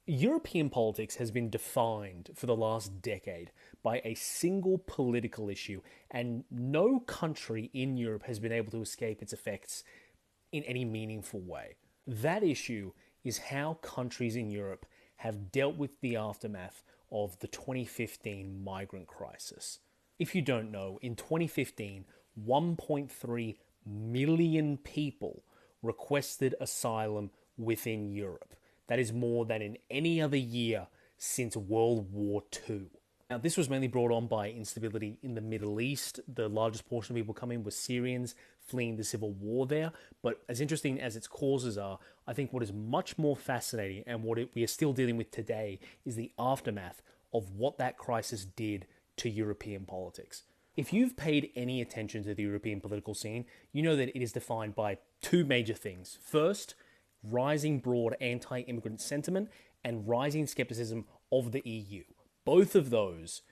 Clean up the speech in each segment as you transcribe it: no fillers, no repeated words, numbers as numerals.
European politics has been defined for the last decade by a single political issue, and no country in Europe has been able to escape its effects in any meaningful way. That issue is how countries in Europe have dealt with the aftermath of the 2015 migrant crisis. If you don't know, in 2015, 1.3 million people requested asylum within Europe. That is more than in any other year since World War II. Now, this was mainly brought on by instability in the Middle East. The largest portion of people coming were Syrians fleeing the civil war there. But as interesting as its causes are, I think what is much more fascinating and we are still dealing with today is the aftermath of what that crisis did to European politics. If you've paid any attention to the European political scene, you know that it is defined by two major things. First, rising broad anti-immigrant sentiment and rising skepticism of the EU. Both of those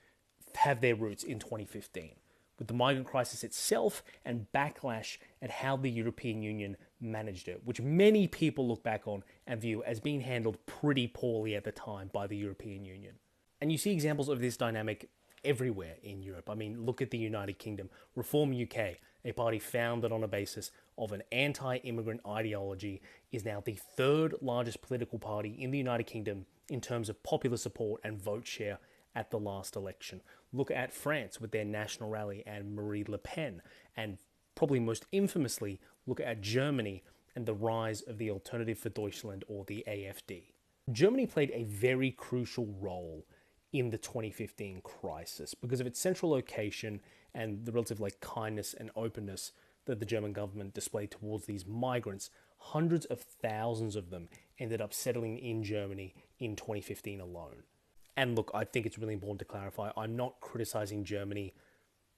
have their roots in 2015, with the migrant crisis itself and backlash at how the European Union managed it, which many people look back on and view as being handled pretty poorly at the time by the European Union. And you see examples of this dynamic everywhere in Europe. I mean, look at the United Kingdom. Reform UK, a party founded on a basis of an anti-immigrant ideology, is now the third largest political party in the United Kingdom in terms of popular support and vote share at the last election. Look at France with their National Rally and Marie Le Pen, and probably most infamously, look at Germany and the rise of the Alternative for Deutschland, or the AfD. Germany played a very crucial role in the 2015 crisis because of its central location and the relative kindness and openness that the German government displayed towards these migrants. Hundreds of thousands of them ended up settling in Germany in 2015 alone. And look, I think it's really important to clarify, I'm not criticizing Germany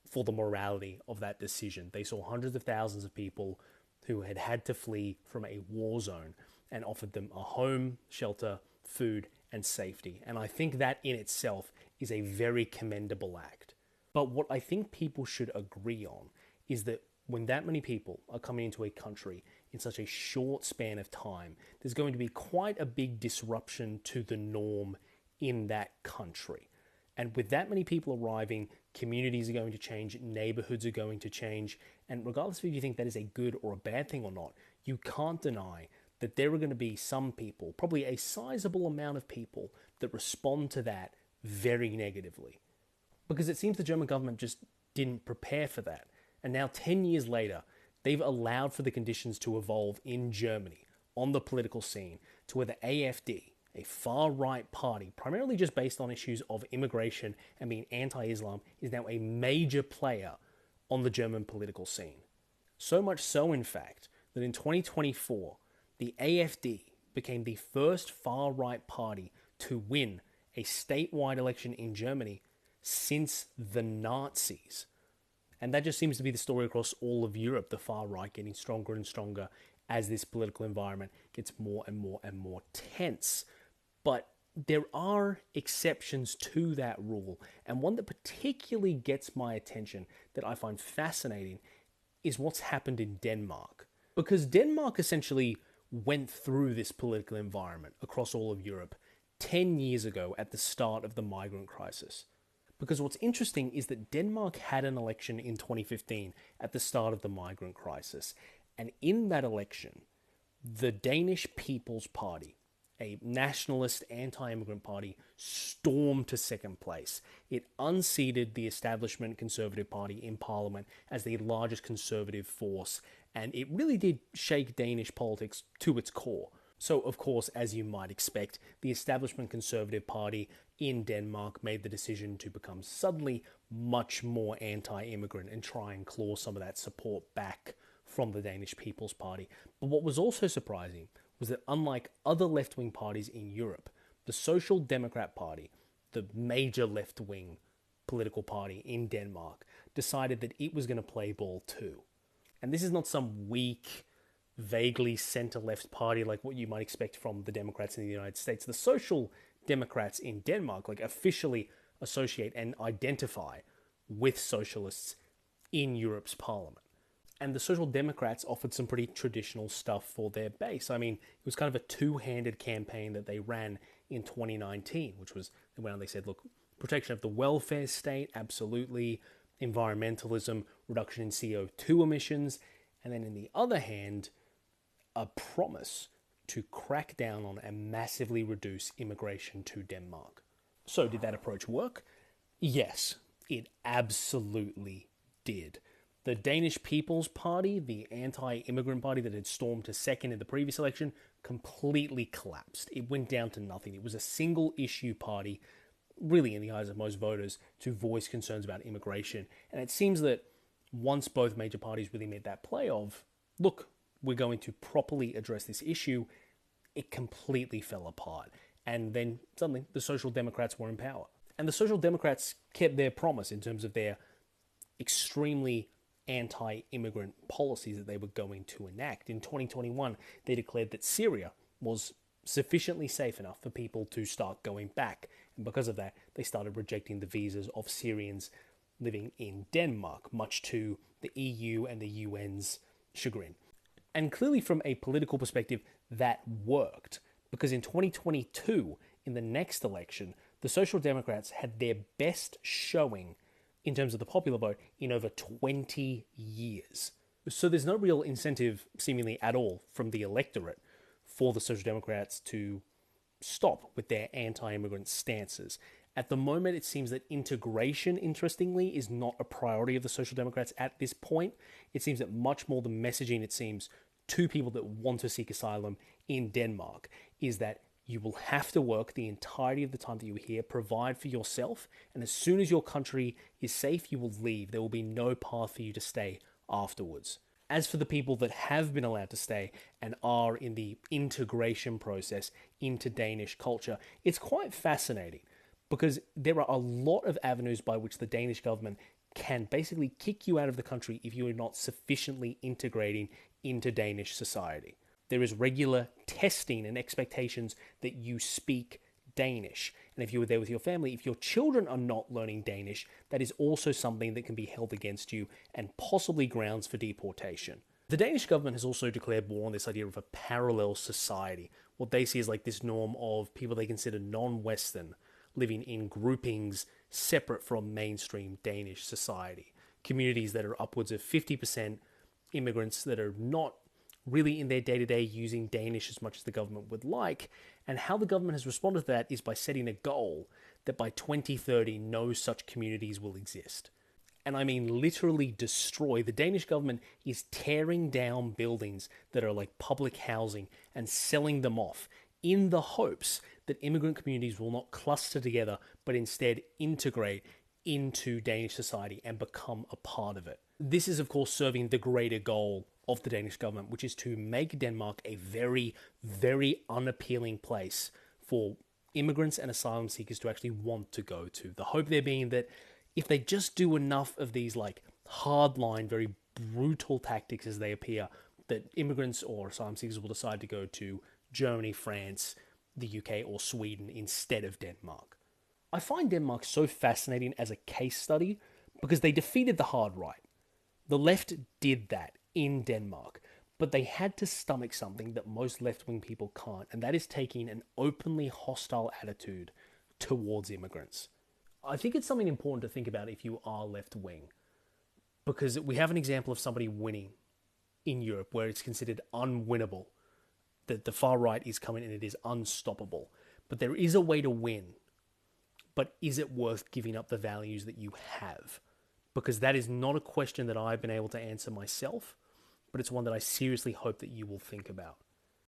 for the morality of that decision. They saw hundreds of thousands of people who had had to flee from a war zone and offered them a home, shelter, food, and safety. And I think that in itself is a very commendable act. But what I think people should agree on is that when that many people are coming into a country in such a short span of time, there's going to be quite a big disruption to the norm in that country. And with that many people arriving, communities are going to change, neighborhoods are going to change, and regardless of if you think that is a good or a bad thing or not, you can't deny that there are going to be some people, probably a sizable amount of people, that respond to that very negatively. Because it seems the German government just didn't prepare for that. And now 10 years later, they've allowed for the conditions to evolve in Germany on the political scene to where the AfD, a far-right party, primarily just based on issues of immigration and being anti-Islam, is now a major player on the German political scene. So much so, in fact, that in 2024, the AfD became the first far-right party to win a statewide election in Germany since the Nazis. And that just seems to be the story across all of Europe, the far right getting stronger and stronger as this political environment gets more and more and more tense. But there are exceptions to that rule, and one that particularly gets my attention that I find fascinating is what's happened in Denmark. Because Denmark essentially went through this political environment across all of Europe 10 years ago at the start of the migrant crisis. Because what's interesting is that Denmark had an election in 2015 at the start of the migrant crisis. And in that election, the Danish People's Party, a nationalist anti-immigrant party, stormed to second place. It unseated the establishment Conservative Party in Parliament as the largest conservative force, and it really did shake Danish politics to its core. So, of course, as you might expect, the establishment Conservative Party in Denmark made the decision to become suddenly much more anti-immigrant and try and claw some of that support back from the Danish People's Party. But what was also surprising was that unlike other left-wing parties in Europe, the Social Democrat Party, the major left-wing political party in Denmark, decided that it was going to play ball too. And this is not some weak, vaguely center-left party like what you might expect from the Democrats in the United States. The Social Democrats in Denmark officially associate and identify with socialists in Europe's parliament. And the Social Democrats offered some pretty traditional stuff for their base. I mean, it was kind of a two-handed campaign that they ran in 2019, which was when they said, look, protection of the welfare state, absolutely, environmentalism, reduction in CO2 emissions, and then in the other hand, a promise to crack down on and massively reduce immigration to Denmark. So did that approach work? Yes, it absolutely did. The Danish People's Party, the anti-immigrant party that had stormed to second in the previous election, completely collapsed. It went down to nothing. It was a single-issue party, really in the eyes of most voters, to voice concerns about immigration. And it seems that once both major parties really made that play of, look, we're going to properly address this issue, it completely fell apart. And then suddenly the Social Democrats were in power. And the Social Democrats kept their promise in terms of their extremely anti-immigrant policies that they were going to enact. In 2021, they declared that Syria was sufficiently safe enough for people to start going back. And because of that, they started rejecting the visas of Syrians living in Denmark, much to the EU and the UN's chagrin. And clearly from a political perspective, that worked. Because in 2022, in the next election, the Social Democrats had their best showing in terms of the popular vote in over 20 years. So there's no real incentive, seemingly at all, from the electorate for the Social Democrats to stop with their anti-immigrant stances. At the moment, it seems that integration, interestingly, is not a priority of the Social Democrats at this point. It seems that much more the messaging, it seems, to people that want to seek asylum in Denmark is that you will have to work the entirety of the time that you're here, provide for yourself, and as soon as your country is safe, you will leave. There will be no path for you to stay afterwards. As for the people that have been allowed to stay and are in the integration process into Danish culture, it's quite fascinating because there are a lot of avenues by which the Danish government can basically kick you out of the country if you are not sufficiently integrating into Danish society. There is regular testing and expectations that you speak Danish. And if you were there with your family, if your children are not learning Danish, that is also something that can be held against you and possibly grounds for deportation. The Danish government has also declared war on this idea of a parallel society. What they see is like this norm of people they consider non-Western living in groupings separate from mainstream Danish society. Communities that are upwards of 50% immigrants that are not really in their day-to-day using Danish as much as the government would like. And how the government has responded to that is by setting a goal that by 2030, no such communities will exist. And I mean literally destroy. The Danish government is tearing down buildings that are like public housing and selling them off in the hopes that immigrant communities will not cluster together, but instead integrate into Danish society and become a part of it. This is, of course, serving the greater goal of the Danish government, which is to make Denmark a very, very unappealing place for immigrants and asylum seekers to actually want to go to. The hope there being that if they just do enough of these like hardline, very brutal tactics as they appear, that immigrants or asylum seekers will decide to go to Germany, France, the UK, or Sweden instead of Denmark. I find Denmark so fascinating as a case study because they defeated the hard right. The left did that in Denmark, but they had to stomach something that most left-wing people can't, and that is taking an openly hostile attitude towards immigrants. I think it's something important to think about if you are left-wing, because we have an example of somebody winning in Europe where it's considered unwinnable, that the far right is coming and it is unstoppable. But there is a way to win, but is it worth giving up the values that you have? Because that is not a question that I've been able to answer myself, but it's one that I seriously hope that you will think about.